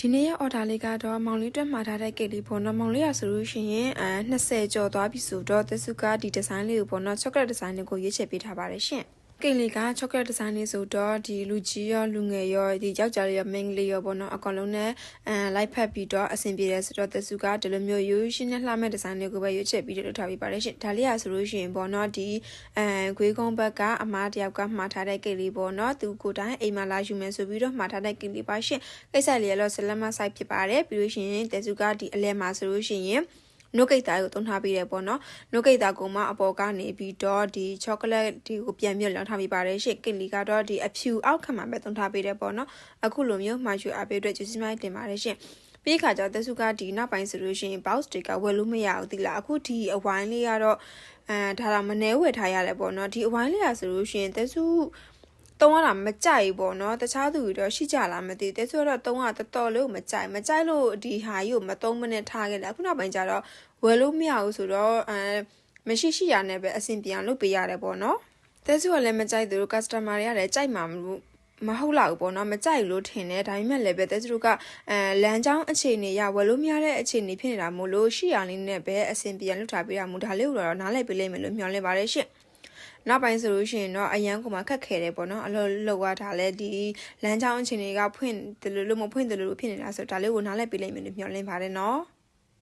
ဒီနေ့ရအော်ဒါလေးကတော့မောင်လေးအတွက်မှာထားတဲ့ကိတ်လေးပေါ့နော်မောင်လေးရဆိုလို့ရှိရင်20ကျော်သွားပြီဆိုတော့တက်စုကဒီဒီဇိုင်းလေးကိုပေါ့နော်ချောကလက်ဒီဇိုင်းလေးကိုရွေးချယ်ပေးထားပါတယ်ရှင်ကိတ်လေးကချောကလက်ဒီဇိုင်းလေးဆိုတော့ဒီလူကြီးရောလူငယ်ရောဒီယောက်ျားလေးရောမိန်းကလေးရောပေါ့နော်အကောင်လုံးနဲ့လိုက်ဖက်ပြီးတော့အဆင်ပြေတယ်ဆိုတော့တက်စုကဒီလိုမျိုးရိုးရှင်းနဲ့လှမဲ့ဒီဇိုင်းလေးကိုပဲရွေးချယ်ပြီးတော့ထားပေးပါတယ်ရှင်ဒါလေးရဆိုလို့ရှိရင်ပေါ့နော်ဒီခွေးကုန်းဘက်ကအမားတယောက်ကမှားထားတဲ့ကိတ်လေးပေါ့နော်သူကိုတိုင်းအိမ်မှာလာယူမယ်ဆိုပြီးတော့မှားထားတဲ့ကိတ်လေးပါရှင်ကိစ္စလေးရောဆလမဆိုင်ဖြစ်ပါတယ်ပြီးလို့ရှိရင်တက်စုကဒီအလဲမှာဆိုလို့ရှိရင်နို့ကိတ်သားကိုသုံးထားပေးတယ်ပေါ့နော်နို့ကိတ်သားကိုမှအပေါ်ကနေပြီးတော့ဒီချောကလက်ဒီကိုပြန်မြုပ်လောင်းထားပေးပါတယ်ရှစ်ကိတ်လီကတော့ဒီအဖြူအောက်ခံမှာပဲသုံးထားပေးတယ်ပေါ့နော်အခုလိုမျိုးမှာယူအပေးအတွက်ကျေးဇူးများတင်ပါတယ်ရှင်ပြီးခါကျတက်စုကဒီနောက်ပိုင်းဆိုလို့ရှိရင် box sticker ဝယ်လို့မရဘူးတိလားအခုဒီအဝိုင်းလေးကတော့ဒါတော့မနှဲဝယ်ထားရတယ်ပေါ့နော်ဒီအဝိုင်းလေးရဆိုလို့ရှိရင်တက်စုတုံးရတာမကြိုက်ပေါ့နော်တခြားသူတွေတော့ရှိကြလားမသိတက်ဆိုတော့တုံးကတော်တော်လေးမကြိုက်လို့ဒီဟာကြီးကိုမသုံးမနဲ့ထားခဲ့တယ်အခုနောက်ပိုင်းကျတော့ဝယ်လို့မရဘူးဆိုတော့မရှိရှိရနဲ့ပဲအဆင်ပြေအောင်လုပ်ပေးရတယ်ပေါ့နော်တက်ဆိုကလည်းမကြိုက်သူတို့ customer တွေကလည်းကြိုက်မှာမဟုတ်လားဘူးပေါ့နော်မကြိုက်လို့ထင်တယ်ဒါပေမဲ့လည်းပဲတက်စုကလမ်းကြောင်းအခြေအနေရဝယ်လို့မရတဲ့အခြေအနေဖြစ်နေတာမို့လို့ရှိရလေးနဲ့ပဲအဆင်ပြေလုပ်ထားပေးတာမို့ဒါလေးကိုတော့နားလည်ပေးလိမ့်မယ်လို့မျှော်လင့်ပါတယ်ရှင့်နောက်ပိုင်းဆိုလို့ရှိရင်တော့အရန်ကိုမှခက်ခဲတယ်ပေါ့နော်အလုပ်လောက်ရတာလဲဒီလမ်းကြောင်းအခြေအနေကဖွင့်တယ်လို့မဖွင့်တယ်လို့ဖြစ်နေတာဆိုဒါလေးကိုနားလည်ပေးလိမ့်မယ်လို့မျှော်လင့်ပါတယ်နော်